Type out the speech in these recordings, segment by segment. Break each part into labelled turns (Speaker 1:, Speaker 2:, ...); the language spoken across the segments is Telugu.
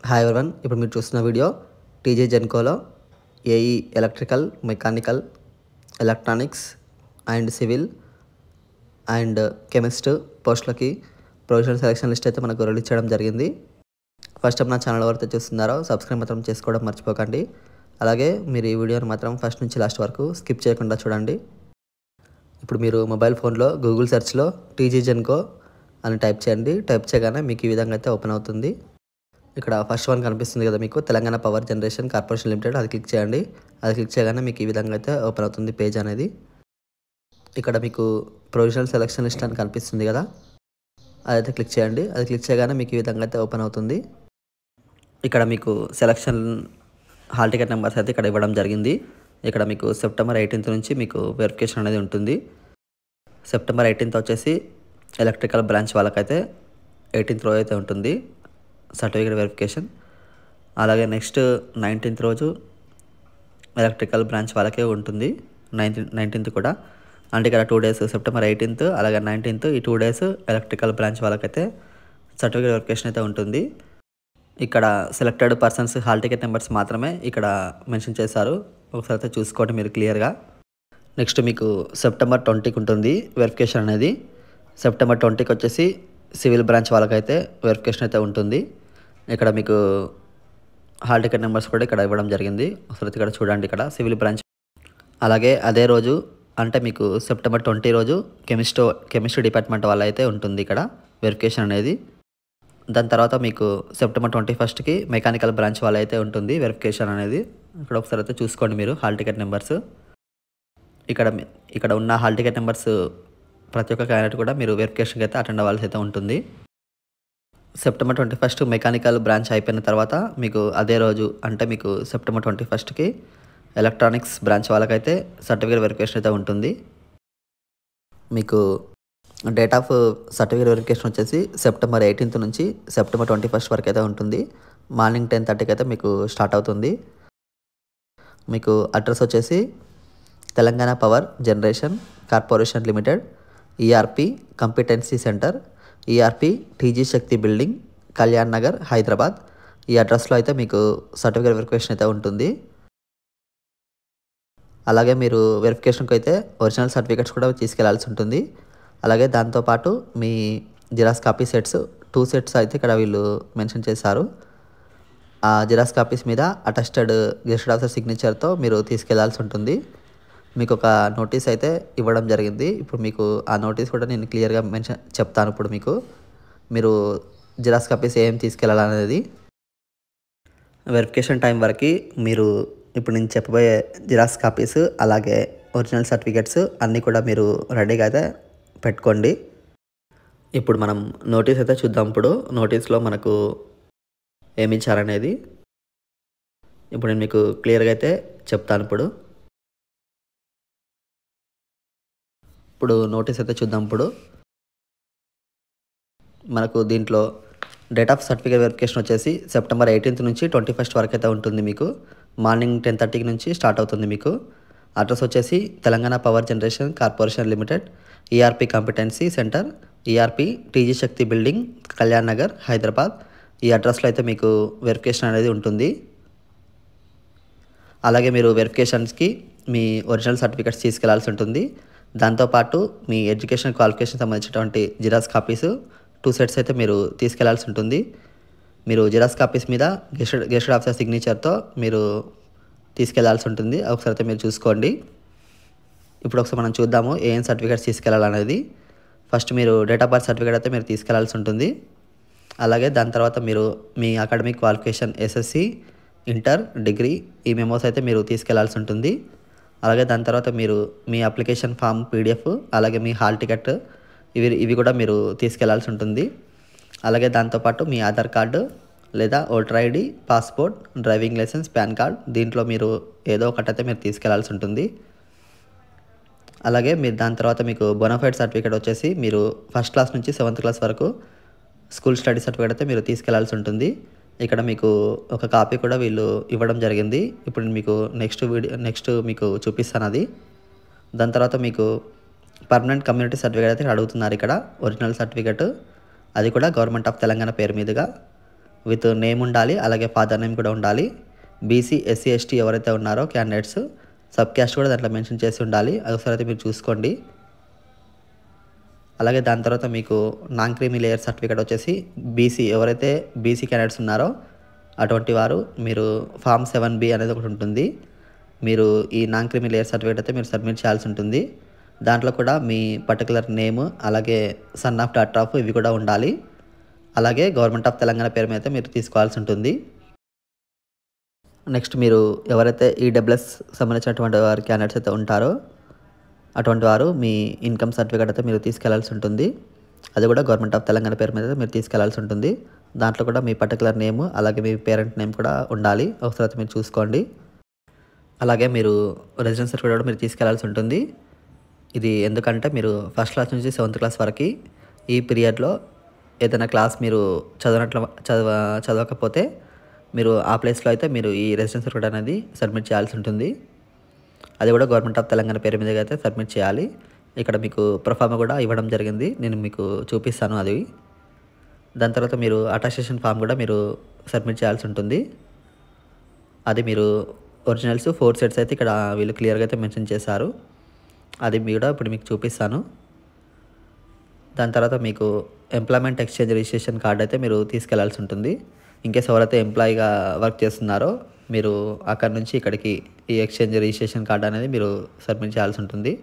Speaker 1: హాయ్ ఎవరివన్, ఇప్పుడు మీరు చూస్తున్న వీడియో టీజీ జెన్కోలో AE electrical, mechanical, electronics and civil and chemist పోస్టులకి ప్రొవిజనల్ సెలక్షన్ లిస్ట్ అయితే మనకు రిలీజ్ చేయడం జరిగింది. ఫస్ట్ టైం నా ఛానల్ ఎవరైతే చూస్తున్నారో సబ్స్క్రైబ్ మాత్రం చేసుకోవడం మర్చిపోకండి. అలాగే మీరు ఈ వీడియోని మాత్రం ఫస్ట్ నుంచి లాస్ట్ వరకు స్కిప్ చేయకుండా చూడండి. ఇప్పుడు మీరు మొబైల్ ఫోన్లో గూగుల్ సెర్చ్లో టీజీ జెన్కో అని టైప్ చేయండి. టైప్ చేయగానే మీకు ఈ విధంగా అయితే ఓపెన్ అవుతుంది. ఇక్కడ ఫస్ట్ వన్ కనిపిస్తుంది కదా మీకు, Telangana power generation corporation limited. అది క్లిక్ చేయండి. అది క్లిక్ చేయగానే మీకు ఈ విధంగా అయితే ఓపెన్ అవుతుంది పేజ్ అనేది. ఇక్కడ మీకు ప్రొవిజనల్ సెలక్షన్ లిస్ట్ అని కనిపిస్తుంది కదా, అదైతే క్లిక్ చేయండి. అది క్లిక్ చేయగానే మీకు ఈ విధంగా అయితే ఓపెన్ అవుతుంది. ఇక్కడ మీకు సెలక్షన్ హాల్ టికెట్ నెంబర్స్ అయితే ఇక్కడ ఇవ్వడం జరిగింది. ఇక్కడ మీకు సెప్టెంబర్ 18th నుంచి మీకు వెరిఫికేషన్ అనేది ఉంటుంది. సెప్టెంబర్ 18th వచ్చేసి ఎలక్ట్రికల్ బ్రాంచ్ వాళ్ళకైతే 18th రోజు అయితే ఉంటుంది సర్టిఫికేట్ వెరిఫికేషన్. అలాగే నెక్స్ట్ 19th రోజు ఎలక్ట్రికల్ బ్రాంచ్ వాళ్ళకే ఉంటుంది. 19th కూడా, అంటే ఇక్కడ 2 days సెప్టెంబర్ 18th అలాగే 19th ఈ 2 days ఎలక్ట్రికల్ బ్రాంచ్ వాళ్ళకైతే సర్టిఫికేట్ వెరిఫికేషన్ అయితే ఉంటుంది. ఇక్కడ selected persons hall ticket numbers మాత్రమే ఇక్కడ మెన్షన్ చేశారు. ఒకసారి అయితే చూసుకోండి మీరు క్లియర్గా. నెక్స్ట్ మీకు సెప్టెంబర్ 20కి ఉంటుంది వెరిఫికేషన్ అనేది. సెప్టెంబర్ 20కి వచ్చేసి సివిల్ బ్రాంచ్ వాళ్ళకైతే వెరిఫికేషన్ అయితే ఉంటుంది. ఇక్కడ మీకు హాల్ టికెట్ నెంబర్స్ కూడా ఇక్కడ ఇవ్వడం జరిగింది. ఒకసారి ఇక్కడ చూడండి, ఇక్కడ సివిల్ బ్రాంచ్. అలాగే అదే రోజు అంటే మీకు సెప్టెంబర్ 20 రోజు కెమిస్ట్రీ డిపార్ట్మెంట్ వాళ్ళ అయితే ఉంటుంది ఇక్కడ వెరిఫికేషన్ అనేది. దాని తర్వాత మీకు సెప్టెంబర్ 21కి మెకానికల్ బ్రాంచ్ వాళ్ళ అయితే ఉంటుంది వెరిఫికేషన్ అనేది. ఇక్కడ ఒకసారి అయితే చూసుకోండి మీరు హాల్ టికెట్ నెంబర్స్. ఇక్కడ ఉన్న హాల్ టికెట్ నెంబర్స్ ప్రతి ఒక్క క్యాండిడేట్ కూడా మీరు వెరిఫికేషన్కి అయితే అటెండ్ అవ్వాల్సి అయితే ఉంటుంది. సెప్టెంబర్ 21 మెకానికల్ బ్రాంచ్ అయిపోయిన తర్వాత మీకు అదే రోజు అంటే మీకు సెప్టెంబర్ 21కి ఎలక్ట్రానిక్స్ బ్రాంచ్ వాళ్ళకైతే సర్టిఫికేట్ వెరిఫికేషన్ అయితే ఉంటుంది. మీకు డేట్ ఆఫ్ సర్టిఫికేట్ వెరిఫికేషన్ వచ్చేసి సెప్టెంబర్ 18th నుంచి సెప్టెంబర్ 21st వరకు అయితే ఉంటుంది. మార్నింగ్ 10:30కి అయితే మీకు స్టార్ట్ అవుతుంది. మీకు అడ్రస్ వచ్చేసి Telangana power generation corporation limited, ERP competency centre, ERP TG Shakti building, Kalyan Nagar, Hyderabad. ఈ అడ్రస్లో అయితే మీకు సర్టిఫికేట్ వెరిఫికేషన్ అయితే ఉంటుంది. అలాగే మీరు వెరిఫికేషన్కి అయితే ఒరిజినల్ సర్టిఫికేట్స్ కూడా తీసుకెళ్లాల్సి ఉంటుంది. అలాగే దాంతోపాటు మీ జిరాక్స్ కాపీ సెట్స్ 2 sets అయితే ఇక్కడ వీళ్ళు మెన్షన్ చేశారు. ఆ జిరాక్స్ కాపీస్ మీద అటెస్టెడ్ గెస్టెడ్ ఆఫీసర్ సిగ్నేచర్తో మీరు తీసుకెళ్లాల్సి ఉంటుంది. మీకు ఒక నోటీస్ అయితే ఇవ్వడం జరిగింది. ఇప్పుడు మీకు ఆ నోటీస్ కూడా నేను క్లియర్గా చెప్తాను. ఇప్పుడు మీరు జిరాక్స్ కాపీస్ ఏం తీసుకెళ్ళాలనేది. వెరిఫికేషన్ టైం వరకు మీరు ఇప్పుడు నేను చెప్పబోయే జిరాక్స్ కాపీస్ అలాగే ఒరిజినల్ సర్టిఫికేట్స్ అన్నీ కూడా మీరు రెడీగా అయితే పెట్టుకోండి. ఇప్పుడు మనం నోటీస్ అయితే చూద్దాం. ఇప్పుడు నోటీస్లో మనకు ఏమి ఇచ్చారనేది ఇప్పుడు నేను మీకు క్లియర్గా అయితే చెప్తాను. ఇప్పుడు నోటీస్ అయితే చూద్దాం. ఇప్పుడు మనకు దీంట్లో డేట్ ఆఫ్ సర్టిఫికేట్ వెరిఫికేషన్ వచ్చేసి సెప్టెంబర్ 18th నుంచి 21st వరకు అయితే ఉంటుంది. మీకు మార్నింగ్ 10:30 నుంచి స్టార్ట్ అవుతుంది. మీకు అడ్రస్ వచ్చేసి Telangana power generation corporation limited, ERP competency centre, ERP TG Shakti building, Kalyan Nagar, Hyderabad. ఈ అడ్రస్లో అయితే మీకు వెరిఫికేషన్ అనేది ఉంటుంది. అలాగే మీరు వెరిఫికేషన్స్కి మీ ఒరిజినల్ సర్టిఫికేట్స్ తీసుకెళ్లాల్సి ఉంటుంది. దాంతోపాటు మీ ఎడ్యుకేషన్ క్వాలిఫికేషన్ సంబంధించినటువంటి జిరాక్స్ కాపీస్ 2 sets అయితే మీరు తీసుకెళ్లాల్సి ఉంటుంది. మీరు జిరాక్స్ కాపీస్ మీద గెస్టెడ్ ఆఫీసర్ సిగ్నేచర్తో మీరు తీసుకెళ్లాల్సి ఉంటుంది. ఒకసారి అయితే మీరు చూసుకోండి. ఇప్పుడు ఒకసారి మనం చూద్దాము ఏం సర్టిఫికేట్స్ తీసుకెళ్లాలనేది. ఫస్ట్ మీరు డేట్ ఆఫ్ బర్త్ సర్టిఫికేట్ అయితే మీరు తీసుకెళ్లాల్సి ఉంటుంది. అలాగే దాని తర్వాత మీరు మీ academic qualification SSC, inter, degree ఈ మెమోస్ అయితే మీరు తీసుకెళ్లాల్సి ఉంటుంది. అలాగే దాని తర్వాత మీరు మీ అప్లికేషన్ ఫామ్ పీడిఎఫ్ అలాగే మీ హాల్ టికెట్ ఇవి కూడా మీరు తీసుకెళ్లాల్సి ఉంటుంది. అలాగే దాంతోపాటు మీ ఆధార్ కార్డు లేదా voter ID, passport, driving licence, PAN card దీంట్లో మీరు ఏదో ఒకటైతే మీరు తీసుకెళ్లాల్సి ఉంటుంది. అలాగే మీరు దాని తర్వాత మీకు బోనాఫైడ్ సర్టిఫికేట్ వచ్చేసి మీరు 1st క్లాస్ నుంచి 7th క్లాస్ వరకు స్కూల్ స్టడీ సర్టిఫికేట్ అయితే మీరు తీసుకెళ్లాల్సి ఉంటుంది. ఇక్కడ మీకు ఒక కాపీ కూడా వీళ్ళు ఇవ్వడం జరిగింది. ఇప్పుడు మీకు నెక్స్ట్ మీకు చూపిస్తాను అది. దాని తర్వాత మీకు పర్మనెంట్ కమ్యూనిటీ సర్టిఫికేట్ అయితే అడుగుతున్నారు. ఇక్కడ ఒరిజినల్ సర్టిఫికేట్ అది కూడా గవర్నమెంట్ ఆఫ్ తెలంగాణ పేరు మీదుగా విత్ నేమ్ ఉండాలి, అలాగే ఫాదర్ నేమ్ కూడా ఉండాలి. బీసీ, ఎస్సీ, ఎస్టీ ఎవరైతే ఉన్నారో క్యాండిడేట్స్ సబ్ క్యాస్ట్ కూడా దాంట్లో మెన్షన్ చేసి ఉండాలి. అదొకసారి అయితే మీరు చూసుకోండి. అలాగే దాని తర్వాత మీకు నాన్ క్రీమీ లేయర్ సర్టిఫికేట్ వచ్చేసి ఎవరైతే బీసీ క్యాండిడేట్స్ ఉన్నారో అటువంటి వారు మీరు ఫామ్ 7B అనేది ఒకటి ఉంటుంది. మీరు ఈ నాన్ క్రీమీ లేయర్ సర్టిఫికేట్ అయితే మీరు సబ్మిట్ చేయాల్సి ఉంటుంది. దాంట్లో కూడా మీ పర్టికులర్ నేమ్, అలాగే సన్ ఆఫ్, డాటర్ ఆఫ్ ఇవి కూడా ఉండాలి. అలాగే గవర్నమెంట్ ఆఫ్ తెలంగాణ పేరు మీద అయితే మీరు తీసుకోవాల్సి ఉంటుంది. నెక్స్ట్ మీరు ఎవరైతే ఈడబ్ల్యూఎస్ సంబంధించినటువంటి వారి క్యాండిడేట్స్ అయితే ఉంటారో అటువంటి వారు మీ ఇన్కమ్ సర్టిఫికేట్ అయితే మీరు తీసుకెళ్లాల్సి ఉంటుంది. అది కూడా గవర్నమెంట్ ఆఫ్ తెలంగాణ పేరు మీద మీరు తీసుకెళ్లాల్సి ఉంటుంది. దాంట్లో కూడా మీ పర్టికులర్ నేమ్, అలాగే మీ పేరెంట్ నేమ్ కూడా ఉండాలి. ఒకసారి అయితే మీరు చూసుకోండి. అలాగే మీరు రెసిడెన్స్ సర్టిఫికేట్ కూడా మీరు తీసుకెళ్లాల్సి ఉంటుంది. ఇది ఎందుకంటే మీరు ఫస్ట్ క్లాస్ నుంచి 7th క్లాస్ వరకు ఈ పీరియడ్లో ఏదైనా క్లాస్ మీరు చదవకపోతే మీరు ఆ ప్లేస్లో అయితే మీరు ఈ రెసిడెన్స్ సర్టిఫికేట్ అనేది సబ్మిట్ చేయాల్సి ఉంటుంది. అది కూడా గవర్నమెంట్ ఆఫ్ తెలంగాణ పేరు మీద అయితే సబ్మిట్ చేయాలి. ఇక్కడ మీకు ప్రొఫార్మా కూడా ఇవ్వడం జరిగింది, నేను మీకు చూపిస్తాను అది. దాని తర్వాత మీరు అటాస్టేషన్ ఫామ్ కూడా మీరు సబ్మిట్ చేయాల్సి ఉంటుంది. అది మీరు ఒరిజినల్స్ 4 సెట్స్ అయితే ఇక్కడ వీళ్ళు క్లియర్గా అయితే మెన్షన్ చేశారు. అది కూడా ఇప్పుడు మీకు చూపిస్తాను. దాని తర్వాత మీకు ఎంప్లాయ్మెంట్ ఎక్స్చేంజ్ రిజిస్ట్రేషన్ కార్డ్ అయితే మీరు తీసుకెళ్లాల్సి ఉంటుంది. ఇన్కేస్ ఎవరైతే ఎంప్లాయీగా వర్క్ చేస్తున్నారో మీరు అక్కడ నుంచి ఇక్కడికి ఈ ఎక్స్చేంజ్ రిజిస్ట్రేషన్ కార్డ్ అనేది మీరు సబ్మిట్ చేయాల్సి ఉంటుంది.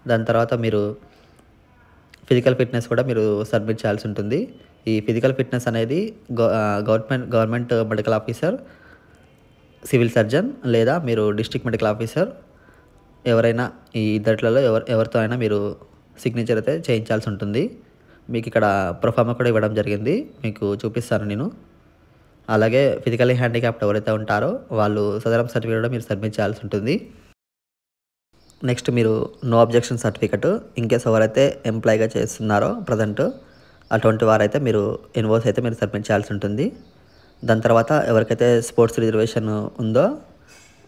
Speaker 1: దాని తర్వాత మీరు ఫిజికల్ ఫిట్నెస్ కూడా మీరు సబ్మిట్ చేయాల్సి ఉంటుంది. ఈ ఫిజికల్ ఫిట్నెస్ అనేది government medical officer, civil surgeon లేదా మీరు డిస్ట్రిక్ట్ మెడికల్ ఆఫీసర్ ఎవరైనా ఈ ఇద్దట్లలో ఎవరితో అయినా మీరు సిగ్నేచర్ అయితే చేయించాల్సి ఉంటుంది. మీకు ఇక్కడ ప్రొఫార్మా కూడా ఇవ్వడం జరిగింది, మీకు చూపిస్తాను నేను. అలాగే ఫిజికల్లీ హ్యాండిక్యాప్డ్ ఎవరైతే ఉంటారో వాళ్ళు సదరం సర్టిఫికేట్ కూడా మీరు సబ్మిట్ చేయాల్సి ఉంటుంది. నెక్స్ట్ మీరు నో అబ్జెక్షన్ సర్టిఫికేట్, ఇన్కేస్ ఎవరైతే ఎంప్లాయీగా చేస్తున్నారో ప్రజెంట్ అటువంటి వారైతే మీరు ఇన్వాయిస్ అయితే మీరు సబ్మిట్ చేయాల్సి ఉంటుంది. దాని తర్వాత ఎవరికైతే స్పోర్ట్స్ రిజర్వేషన్ ఉందో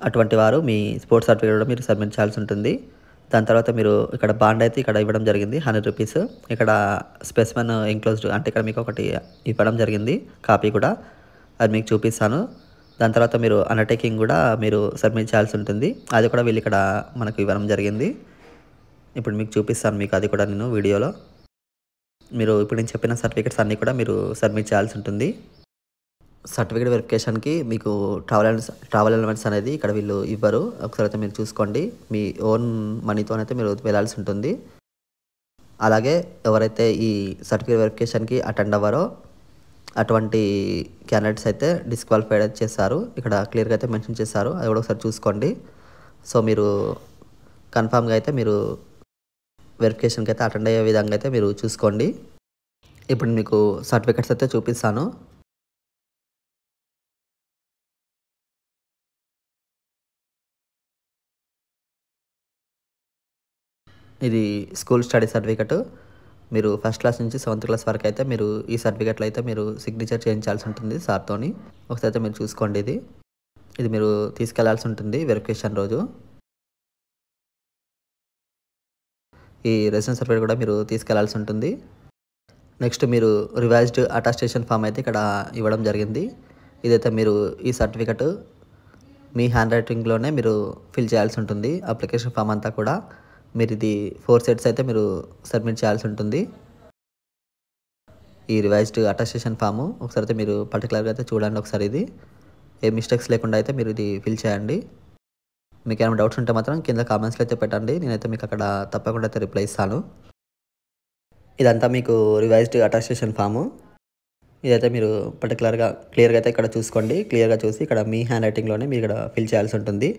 Speaker 1: అటువంటి వారు మీ స్పోర్ట్స్ సర్టిఫికేట్ కూడా మీరు సబ్మిట్ చేయాల్సి ఉంటుంది. దాని తర్వాత మీరు ఇక్కడ బాండ్ అయితే ఇక్కడ ఇవ్వడం జరిగింది 100 రూపీస్. ఇక్కడ స్పెసిమెన్ ఎంక్లోజ్డ్ అంటే ఇక్కడ మీకు ఒకటి ఇవ్వడం జరిగింది కాపీ కూడా, అది మీకు చూపిస్తాను. దాని తర్వాత మీరు అండర్టేకింగ్ కూడా మీరు సబ్మిట్ చేయాల్సి ఉంటుంది. అది కూడా వీళ్ళు ఇక్కడ మనకు ఇవ్వడం జరిగింది. ఇప్పుడు మీకు చూపిస్తాను మీకు అది కూడా నేను వీడియోలో. మీరు ఇప్పుడు నేను చెప్పిన సర్టిఫికేట్స్ అన్నీ కూడా మీరు సబ్మిట్ చేయాల్సి ఉంటుంది. సర్టిఫికేట్ వెరిఫికేషన్కి మీకు ట్రావెల్ ఎలిమెంట్స్ అనేది ఇక్కడ వీళ్ళు ఇవ్వరు. ఒకసారి అయితే మీరు చూసుకోండి, మీ ఓన్ మనీతోనైతే మీరు వెళ్ళాల్సి ఉంటుంది. అలాగే ఎవరైతే ఈ సర్టిఫికేట్ వెరిఫికేషన్కి అటెండ్ అవ్వరో అటువంటి క్యాండిడేట్స్ అయితే డిస్క్వాలిఫైడ్ అయితే చేస్తారు. ఇక్కడ క్లియర్గా అయితే మెన్షన్ చేశారు, అది కూడా ఒకసారి చూసుకోండి. సో మీరు కన్ఫామ్గా అయితే మీరు వెరిఫికేషన్కి అయితే అటెండ్ అయ్యే విధంగా అయితే మీరు చూసుకోండి. ఇప్పుడు మీకు సర్టిఫికేట్స్ అయితే చూపిస్తాను. ఇది స్కూల్ స్టడీ సర్టిఫికేట్. మీరు ఫస్ట్ క్లాస్ నుంచి 7th క్లాస్ వరకు అయితే మీరు ఈ సర్టిఫికేట్లో అయితే మీరు సిగ్నేచర్ చేయించాల్సి ఉంటుంది సార్తోని. ఒకసారి అయితే మీరు చూసుకోండి. ఇది మీరు తీసుకెళ్లాల్సి ఉంటుంది వెరిఫికేషన్ రోజు. ఈ రెసిడెన్స్ సర్టిఫికేట్ కూడా మీరు తీసుకెళ్లాల్సి ఉంటుంది. నెక్స్ట్ మీరు రివైజ్డ్ అటాస్టేషన్ ఫామ్ అయితే ఇక్కడ ఇవ్వడం జరిగింది. ఇదైతే మీరు ఈ సర్టిఫికేట్ మీ హ్యాండ్ రైటింగ్లోనే మీరు ఫిల్ చేయాల్సి ఉంటుంది. అప్లికేషన్ ఫామ్ అంతా కూడా మీరు ఇది 4 సెట్స్ అయితే మీరు సబ్మిట్ చేయాల్సి ఉంటుంది. ఈ రివైజ్డ్ అటాస్టేషన్ ఫాము ఒకసారి అయితే మీరు పర్టికులర్గా అయితే చూడండి. ఒకసారి ఇది ఏ మిస్టేక్స్ లేకుండా అయితే మీరు ఇది ఫిల్ చేయండి. మీకు ఏమైనా డౌట్స్ ఉంటే మాత్రం కింద కామెంట్స్లో అయితే పెట్టండి, నేనైతే మీకు అక్కడ తప్పకుండా అయితే రిప్లై ఇస్తాను. ఇదంతా మీకు రివైజ్డ్ అటాస్టేషన్ ఫాము. ఇదైతే మీరు పర్టికులర్గా క్లియర్గా అయితే ఇక్కడ చూసుకోండి. క్లియర్గా చూసి ఇక్కడ మీ హ్యాండ్ రైటింగ్లోనే మీరు ఇక్కడ ఫిల్ చేయాల్సి ఉంటుంది.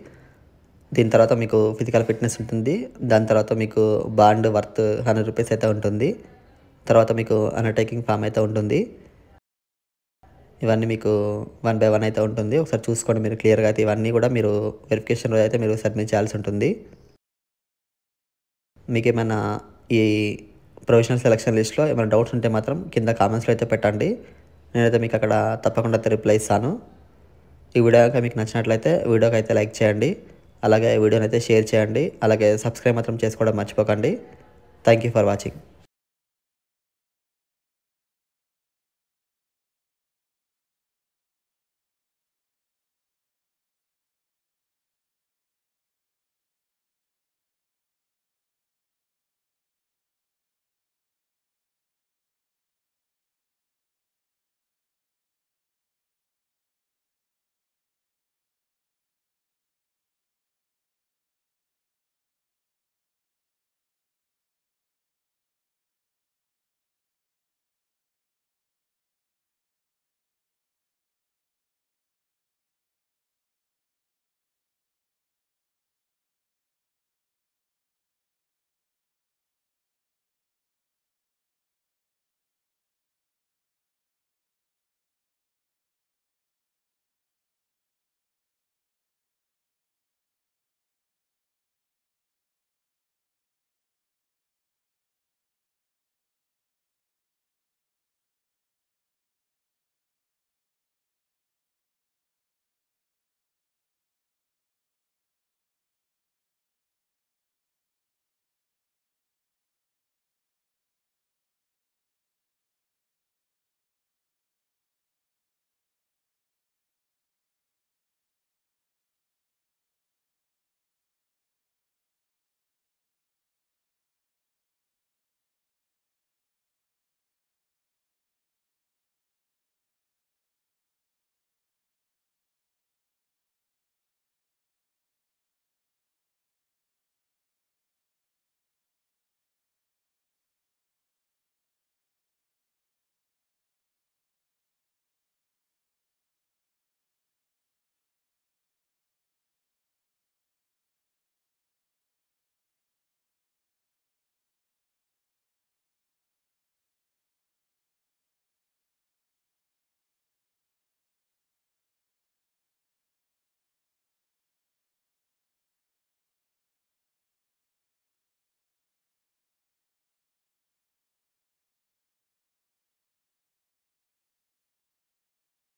Speaker 1: దీని తర్వాత మీకు ఫిజికల్ ఫిట్నెస్ ఉంటుంది. దాని తర్వాత మీకు బాండ్ వర్త్ 100 రూపీస్ అయితే ఉంటుంది. తర్వాత మీకు అండర్టేకింగ్ ఫామ్ అయితే ఉంటుంది. ఇవన్నీ మీకు 1 by 1 అయితే ఉంటుంది. ఒకసారి చూసుకోండి మీరు క్లియర్గా అయితే. ఇవన్నీ కూడా మీరు వెరిఫికేషన్ రోజు అయితే మీరు సబ్మిట్ చేయాల్సి ఉంటుంది. మీకు ఏమైనా ఈ ప్రొవిజనల్ సెలక్షన్ లిస్ట్లో ఏమైనా డౌట్స్ ఉంటే మాత్రం కింద కామెంట్స్లో అయితే పెట్టండి, నేనైతే మీకు అక్కడ తప్పకుండా అయితే రిప్లై ఇస్తాను. ఈ వీడియో కనుక మీకు నచ్చినట్లయితే వీడియోకి అయితే లైక్ చేయండి, అలాగే వీడియోని అయితే షేర్ చేయండి, అలాగే సబ్స్క్రైబ్ మాత్రం చేసుకోవడం మర్చిపోకండి. Thank you for watching.